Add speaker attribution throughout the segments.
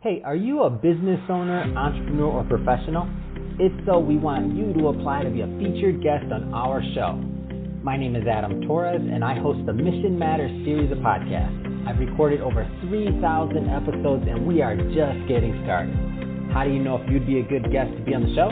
Speaker 1: Hey, are you a business owner, entrepreneur, or professional? If so, we want you to apply to be a featured guest on our show. My name is Adam Torres, and I host the Mission Matters series of podcasts. I've recorded over 3,000 episodes, and we are just getting started. How do you know if you'd be a good guest to be on the show?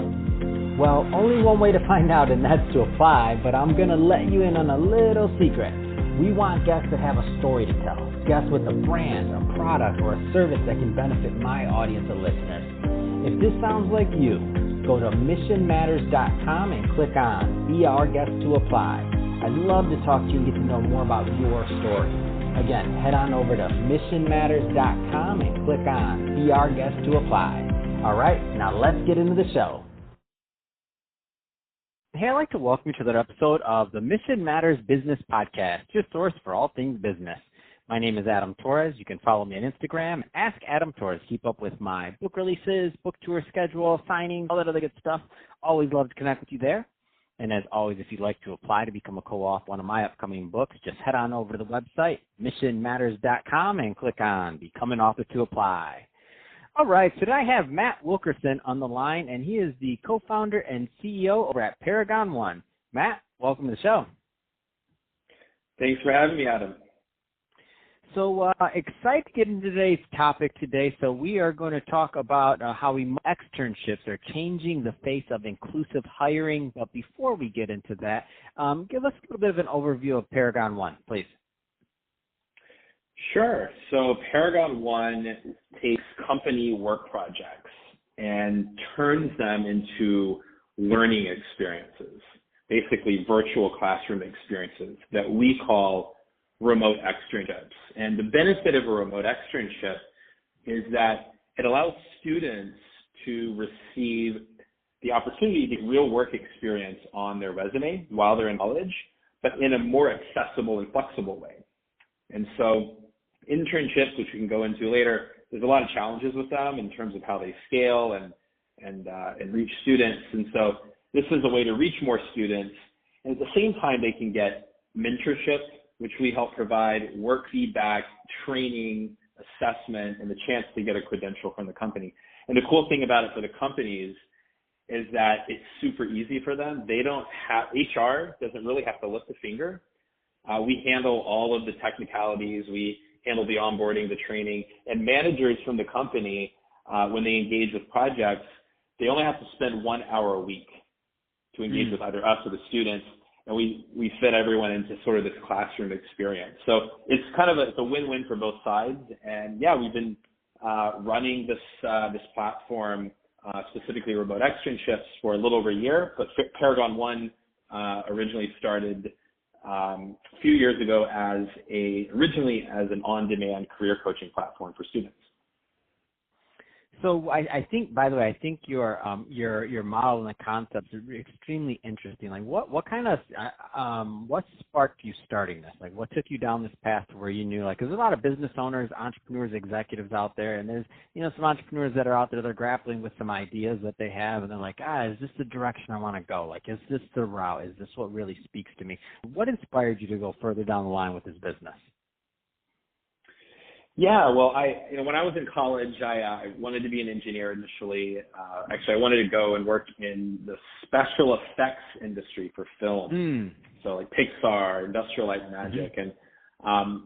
Speaker 1: Well, only one way to find out, and that's to apply, but I'm going to let you in on a little secret. We want guests that have a story to tell, guests with a brand, a product, or a service that can benefit my audience of listeners. If this sounds like you, go to missionmatters.com and click on Be Our Guest to Apply. I'd love to talk to you and get to know more about your story. Again, head on over to missionmatters.com and click on Be Our Guest to Apply. All right, now let's get into the show. Hey, I'd like to welcome you to that episode of the Mission Matters Business Podcast, your source for all things business. My name is Adam Torres. You can follow me on Instagram, Ask Adam Torres. Keep up with my book releases, book tour schedule, signings, all that other good stuff. Always love to connect with you there. And as always, if you'd like to apply to become a co-author one of my upcoming books, just head on over to the website, missionmatters.com, and click on Become an Author to Apply. All right, today I have Matt Wilkerson on the line, and he is the co-founder and CEO over at Paragon One. Matt, welcome to the show.
Speaker 2: Thanks for having me, Adam.
Speaker 1: So excited to get into today's topic today. So we are going to talk about how externships are changing the face of inclusive hiring. But before we get into that, give us a little bit of an overview of Paragon One, please.
Speaker 2: Sure. So Paragon One takes company work projects and turns them into learning experiences, basically virtual classroom experiences that we call remote externships. And the benefit of a remote externship is that it allows students to receive the opportunity to get real work experience on their resume while they're in college, but in a more accessible and flexible way. And so internships, which we can go into later, there's a lot of challenges with them in terms of how they scale and reach students. And so this is a way to reach more students. And at the same time, they can get mentorship, which we help provide, work feedback, training, assessment, and the chance to get a credential from the company. And the cool thing about it for the companies is that it's super easy for them. They don't have, HR doesn't really have to lift a finger. We handle all of the technicalities. We handle the onboarding, the training, and managers from the company, when they engage with projects, they only have to spend 1 hour a week to engage with either us or the students. And we fit everyone into sort of this classroom experience. So it's kind of it's a win-win for both sides. And yeah, we've been running this platform, specifically remote externships, for a little over a year. But Paragon One originally started a few years ago originally as an on-demand career coaching platform for students.
Speaker 1: So I think, by the way, I think your model and the concepts are extremely interesting. Like, what kind of what sparked you starting this? Like, what took you down this path to where you knew, like, 'cause there's a lot of business owners, entrepreneurs, executives out there, and there's some entrepreneurs that are out there that are grappling with some ideas that they have, and they're like, is this the direction I want to go? Like, is this the route? Is this what really speaks to me? What inspired you to go further down the line with this business?
Speaker 2: Yeah, well, when I was in college, I wanted to be an engineer initially. Actually, I wanted to go and work in the special effects industry for film. So like Pixar, Industrial Light and Magic, and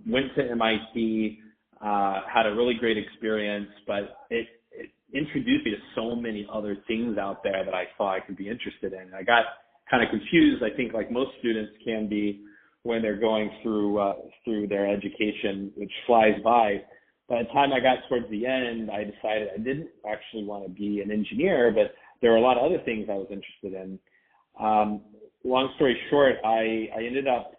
Speaker 2: went to MIT, had a really great experience, but it introduced me to so many other things out there that I thought I could be interested in. I got kind of confused, I think, like most students can be, when they're going through their education, which flies by. By the time I got towards the end, I decided I didn't actually want to be an engineer, but there were a lot of other things I was interested in. Long story short, I ended up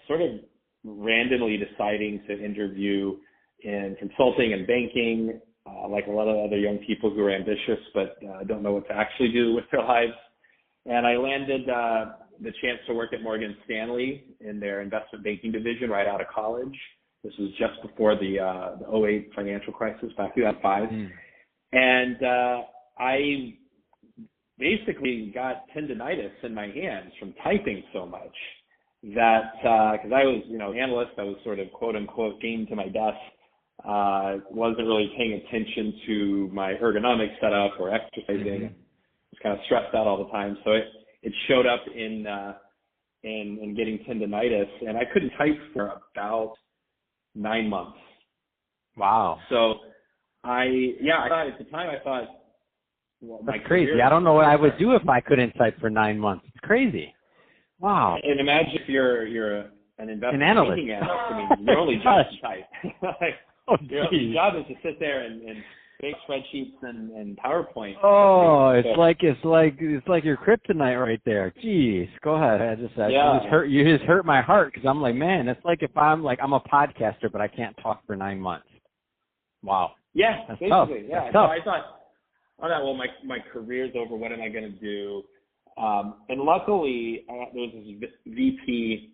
Speaker 2: sort of randomly deciding to interview in consulting and banking, like a lot of other young people who are ambitious but don't know what to actually do with their lives. And I landed the chance to work at Morgan Stanley in their investment banking division right out of college. This was just before the 2008 financial crisis, back in 2005. And I basically got tendinitis in my hands from typing so much that, because I was, analyst, I was sort of quote unquote chained to my desk wasn't really paying attention to my ergonomic setup or exercising. Was kind of stressed out all the time. So it showed up in getting tendonitis, and I couldn't type for about 9 months.
Speaker 1: Wow.
Speaker 2: So I thought at the time, well,
Speaker 1: that's crazy. I don't know what I would do if I couldn't type for 9 months. It's crazy. Wow.
Speaker 2: And imagine if you're an investment banking analyst. I mean, your only job is to type. Your job is to sit there and make spreadsheets and PowerPoint.
Speaker 1: Oh, it's like your kryptonite right there. Jeez, go ahead. You just hurt my heart because I'm like, man, it's like if I'm a podcaster but I can't talk for 9 months. Wow.
Speaker 2: Yeah,
Speaker 1: that's
Speaker 2: basically.
Speaker 1: Tough.
Speaker 2: Yeah.
Speaker 1: That's
Speaker 2: so
Speaker 1: tough.
Speaker 2: I thought, well, my career's over. What am I going to do? And luckily, there was this VP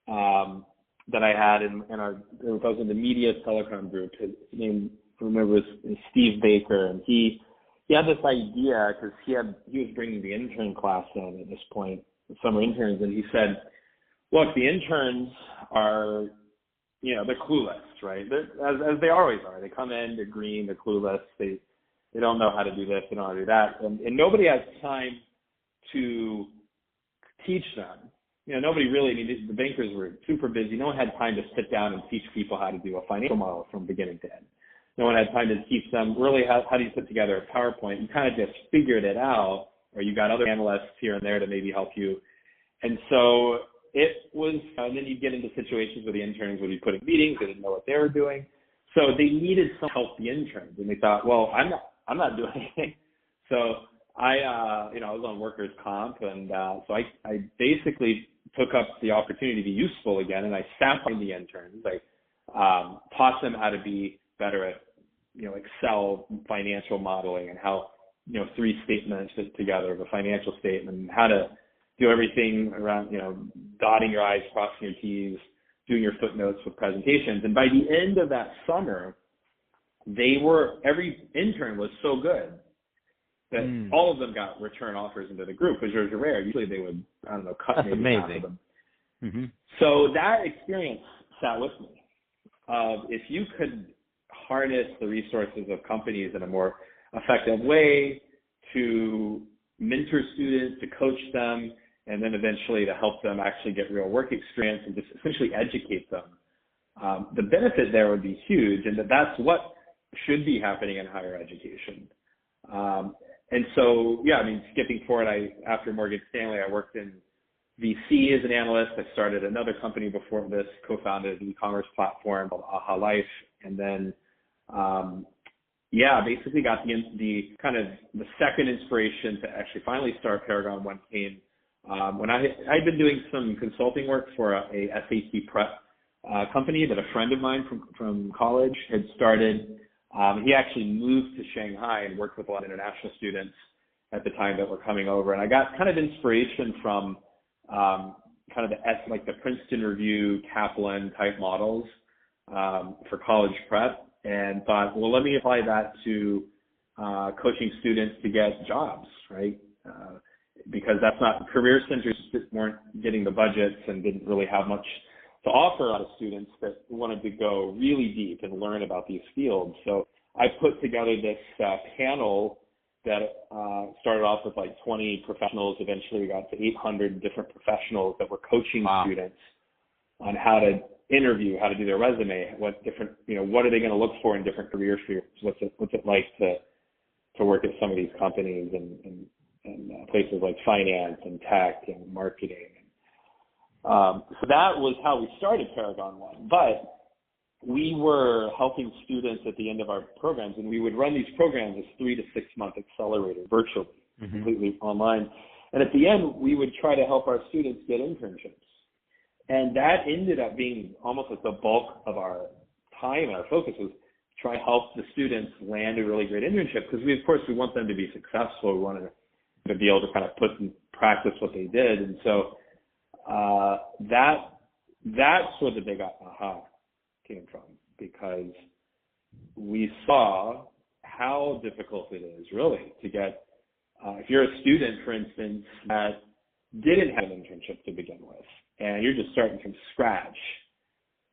Speaker 2: that I had in our. I was in the media telecom group. His name, I remember, was Steve Baker, and he had this idea because he was bringing the intern class in at this point, the summer interns, and he said, "Look, the interns are, they're clueless, right? As they always are. They come in, they're green, they're clueless. They don't know how to do this, they don't know how to do that, and nobody has time to teach them. Nobody really. I mean, the bankers were super busy. No one had time to sit down and teach people how to do a financial model from beginning to end. No one had time to teach them really how do you put together a PowerPoint. You kind of just figured it out, or you got other analysts here and there to maybe help you. And so it was, and then you get into situations where the interns would be putting meetings, they didn't know what they were doing. So they needed some help, the interns, and they thought, well, I'm not doing anything. So I was on workers' comp, and so I basically took up the opportunity to be useful again, and I sat on the interns. I taught them how to be better at, Excel financial modeling and how, 3 statements fit together of a financial statement, and how to do everything around, dotting your I's, crossing your T's, doing your footnotes with presentations. And by the end of that summer, every intern was so good that all of them got return offers into the group, which was rare. Usually they would, cut
Speaker 1: That's
Speaker 2: maybe half of them. Mm-hmm. So that experience sat with me. If you could harness the resources of companies in a more effective way to mentor students, to coach them, and then eventually to help them actually get real work experience and just essentially educate them, the benefit there would be huge, and that's what should be happening in higher education. And so, skipping forward, after Morgan Stanley, I worked in VC as an analyst. I started another company before this, co-founded an e-commerce platform called Aha Life, and then, basically got the kind of the second inspiration to actually finally start Paragon One came when I'd been doing some consulting work for a SAT prep company that a friend of mine from college had started. He actually moved to Shanghai and worked with a lot of international students at the time that were coming over. And I got kind of inspiration from kind of the Princeton Review, Kaplan type models for college prep, and thought, well, let me apply that to coaching students to get jobs, right? Because that's not, career centers weren't getting the budgets and didn't really have much to offer a lot of students that wanted to go really deep and learn about these fields. So I put together this panel that started off with 20 professionals. Eventually we got to 800 different professionals that were coaching students on how to interview, how to do their resume, what are they going to look for in different career fields, what's it like to work at some of these companies and places like finance and tech and marketing. So that was how we started Paragon One. But we were helping students at the end of our programs, and we would run these programs as 3 to 6 month accelerators virtually, completely online. And at the end, we would try to help our students get internships. And that ended up being almost like the bulk of our time and our focus was try to help the students land a really great internship, because we want them to be successful. We wanted to be able to kind of put in practice what they did. And so that's where the big aha came from, because we saw how difficult it is really to get, if you're a student, for instance, that didn't have an internship to begin with, and you're just starting from scratch,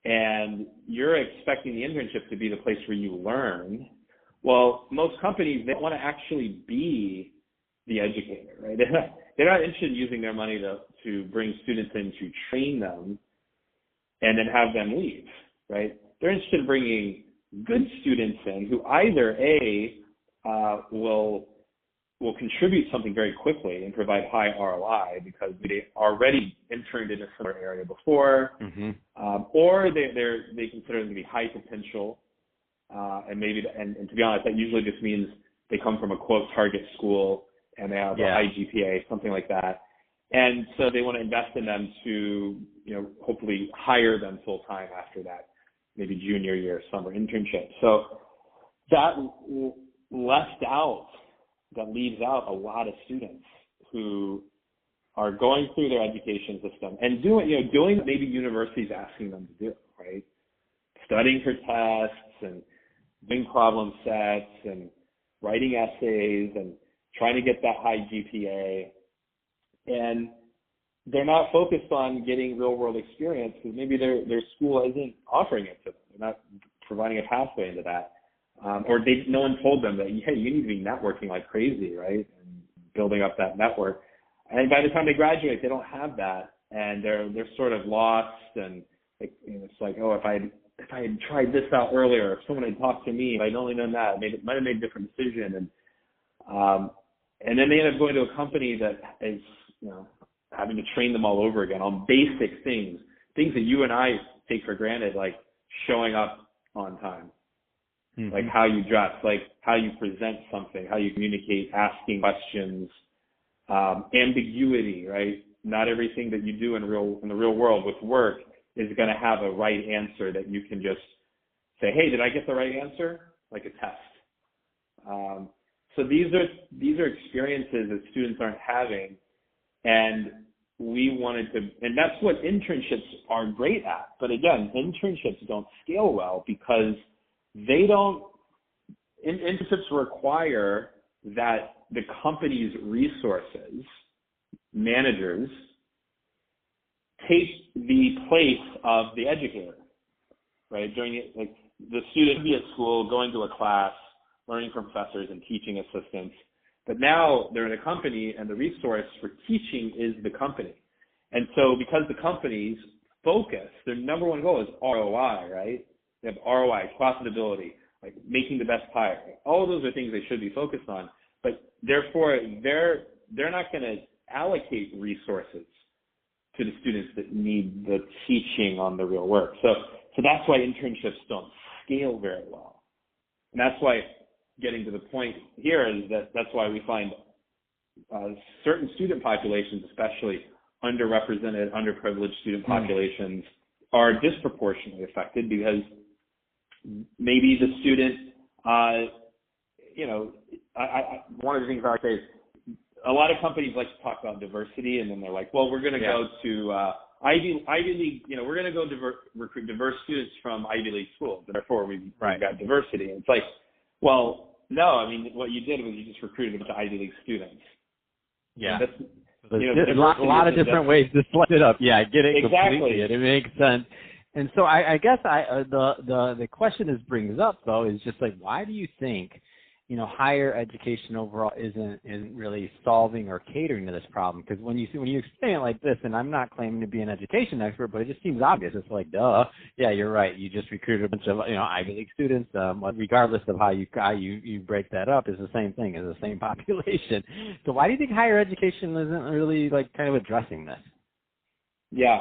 Speaker 2: and you're expecting the internship to be the place where you learn. Well, most companies, they want to actually be the educator, right? They're not interested in using their money to bring students in to train them and then have them leave, right? They're interested in bringing good students in who either will contribute something very quickly and provide high ROI because they already interned in a similar area before, or they consider them to be high potential, and to be honest, that usually just means they come from a quote target school and they have a high GPA, something like that, and so they want to invest in them to hopefully hire them full time after that, maybe junior year summer internship. So that leaves out a lot of students who are going through their education system and doing what maybe universities asking them to do, right? Studying for tests and doing problem sets and writing essays and trying to get that high GPA. And they're not focused on getting real world experience because maybe their school isn't offering it to them. They're not providing a pathway into that. Or no one told them that, hey, you need to be networking like crazy, right? And building up that network. And by the time they graduate, they don't have that, and they're sort of lost. And it's like, oh, if I had tried this out earlier, if someone had talked to me, if I'd only known that, might have made a different decision. And then they end up going to a company that is, having to train them all over again on basic things that you and I take for granted, like showing up on time. Like how you dress, like how you present something, how you communicate, asking questions, ambiguity, right? Not everything that you do in the real world with work is going to have a right answer that you can just say, hey, did I get the right answer? Like a test. So these are experiences that students aren't having, and we wanted to, and that's what internships are great at. But again, internships don't scale well because internships require that the company's resources, managers, take the place of the educator, right? Like the student be at school, going to a class, learning from professors and teaching assistants, but now they're in a company and the resource for teaching is the company. And so because the company's focus, their number one goal is ROI, right? They have ROI, profitability, like making the best hire. All of those are things they should be focused on, but therefore they're not going to allocate resources to the students that need the teaching on the real work. So that's why internships don't scale very well. And that's why, getting to the point here, is that's why we find certain student populations, especially underrepresented, underprivileged student populations, are disproportionately affected because maybe the student, one of the things I would say is a lot of companies like to talk about diversity, and then they're like, well, we're going to go to Ivy League, we're going to go recruit diverse students from Ivy League schools, and therefore we've got diversity. And it's like, well, no, what you did was you just recruited a bunch of Ivy League students. Yeah.
Speaker 1: There's a lot of different ways to slice it up. Yeah, I get it completely. It makes sense. And so I guess the question this brings up, though, is just like, why do you think, higher education overall isn't really solving or catering to this problem? Because when you explain it like this, and I'm not claiming to be an education expert, but it just seems obvious. It's like, duh, yeah, you're right. You just recruited a bunch of Ivy League students. Regardless of how you break that up, is the same thing, is the same population. So why do you think higher education isn't really like kind of addressing this?
Speaker 2: Yeah.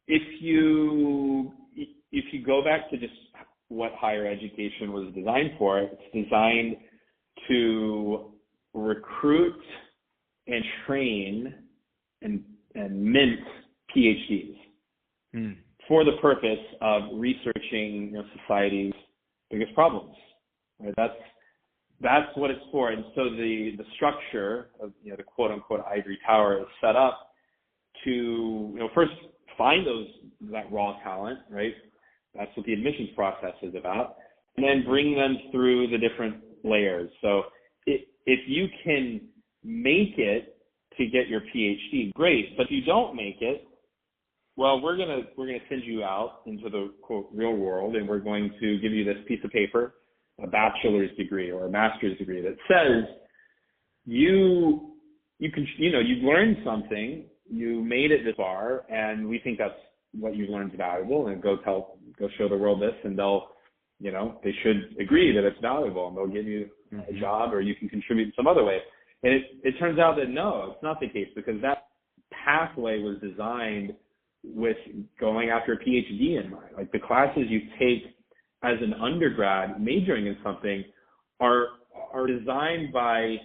Speaker 2: If you go back to just what higher education was designed for, it's designed to recruit and train and mint PhDs for the purpose of researching society's biggest problems. Right? That's what it's for. And so the structure of the quote unquote ivory tower is set up to first find that raw talent, right? That's what the admissions process is about, and then bring them through the different layers. So if you can make it to get your PhD, great. But if you don't make it, well, we're gonna send you out into the quote real world, and we're going to give you this piece of paper, a bachelor's degree or a master's degree that says you you've learned something, you made it this far, and we think that's what you learned is valuable, and go show the world this, and they should agree that it's valuable, and they'll give you a job, or you can contribute in some other way. And it turns out that no, it's not the case, because that pathway was designed with going after a PhD in mind. Like the classes you take as an undergrad majoring in something are designed by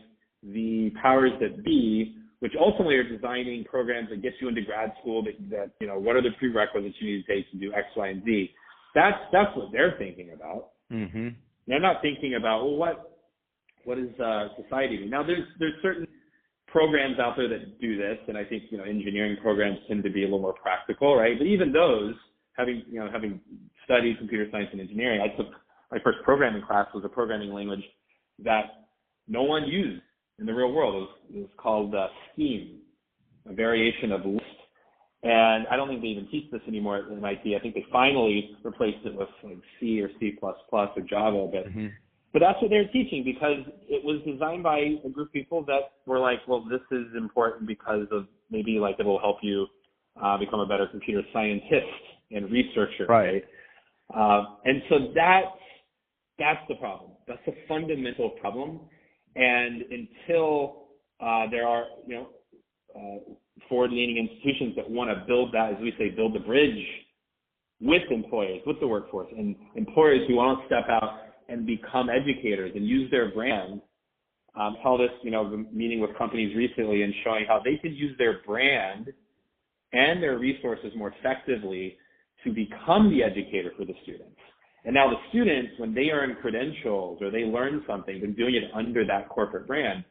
Speaker 2: the powers that be, which ultimately are designing programs that get you into grad school that what are the prerequisites you need to take to do X, Y, and Z. That's what they're thinking about. Mm-hmm. They're not thinking about, well, what is society? Now there's certain programs out there that do this, and I think engineering programs tend to be a little more practical, right? But even those, having studied computer science and engineering, I took my first programming class was a programming language that no one used in the real world. It was called Scheme, a variation of Lisp. And I don't think they even teach this anymore at MIT. I think they finally replaced it with like C or C++ or Java. But that's what they're teaching, because it was designed by a group of people that were like, well, this is important because of maybe like it will help you become a better computer scientist and researcher. Right. And so that's the problem. That's the fundamental problem. And until there are, forward-leaning institutions that want to build that, as we say, build the bridge with employers, with the workforce, and employers who want to step out and become educators and use their brand. Held this, meeting with companies recently and showing how they could use their brand and their resources more effectively to become the educator for the students. And now the students, when they earn credentials or they learn something, they're doing it under that corporate brand.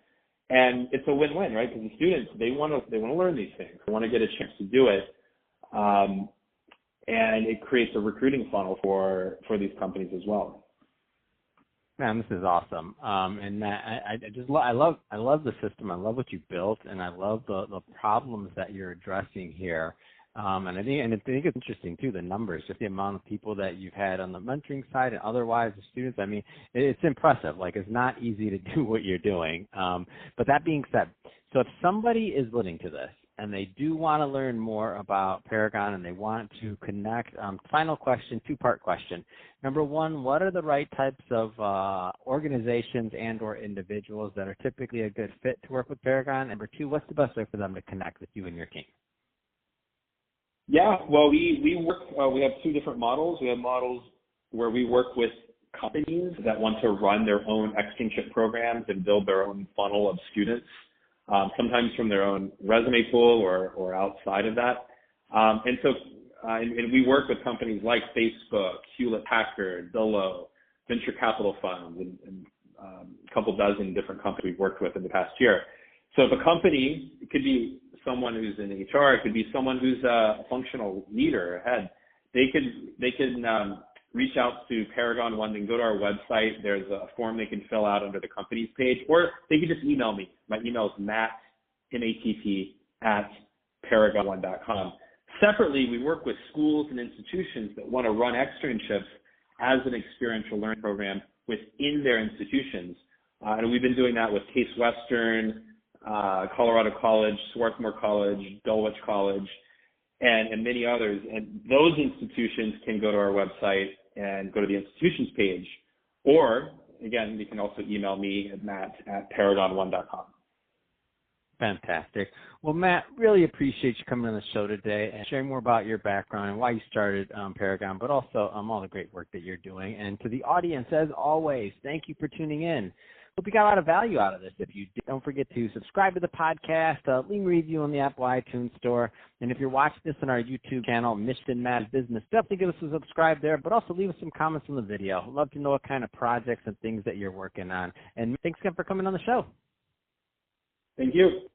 Speaker 2: And it's a win-win, right? Because the students, they want to learn these things. They want to get a chance to do it. And it creates a recruiting funnel for these companies as well.
Speaker 1: Man, this is awesome. And Matt, I love the system. I love what you built, and I love the problems that you're addressing here. And I think it's interesting too, the numbers, just the amount of people that you've had on the mentoring side and otherwise the students. I mean, it's impressive. Like, it's not easy to do what you're doing. But that being said, so if somebody is listening to this and they do want to learn more about Paragon and they want to connect, final question, two-part question. Number one, what are the right types of organizations and or individuals that are typically a good fit to work with Paragon? Number two, what's the best way for them to connect with you and your team?
Speaker 2: Yeah, well, we work. We have two different models. We have models where we work with companies that want to run their own externship programs and build their own funnel of students, sometimes from their own resume pool or outside of that. And we work with companies like Facebook, Hewlett-Packard, Zillow, venture capital funds, and a couple dozen different companies we've worked with in the past year. So if a company, it could be someone who's in HR, it could be someone who's a functional leader, a head. They can reach out to Paragon One and go to our website. There's a form they can fill out under the company's page, or they can just email me. My email is Matt, M-A-T-T, @paragon1.com. Separately, we work with schools and institutions that want to run externships as an experiential learning program within their institutions. And we've been doing that with Case Western, Colorado College, Swarthmore College, Dulwich College, and many others. And those institutions can go to our website and go to the institutions page. Or, again, you can also email me at matt@paragon1.com.
Speaker 1: Fantastic. Well, Matt, really appreciate you coming on the show today and sharing more about your background and why you started Paragon, but also all the great work that you're doing. And to the audience, as always, thank you for tuning in. Hope you got a lot of value out of this. If you did, don't forget to subscribe to the podcast, leave a review on the Apple iTunes Store. And if you're watching this on our YouTube channel, Mission Matt Business, definitely give us a subscribe there, but also leave us some comments on the video. Love to know what kind of projects and things that you're working on. And thanks again for coming on the show.
Speaker 2: Thank you.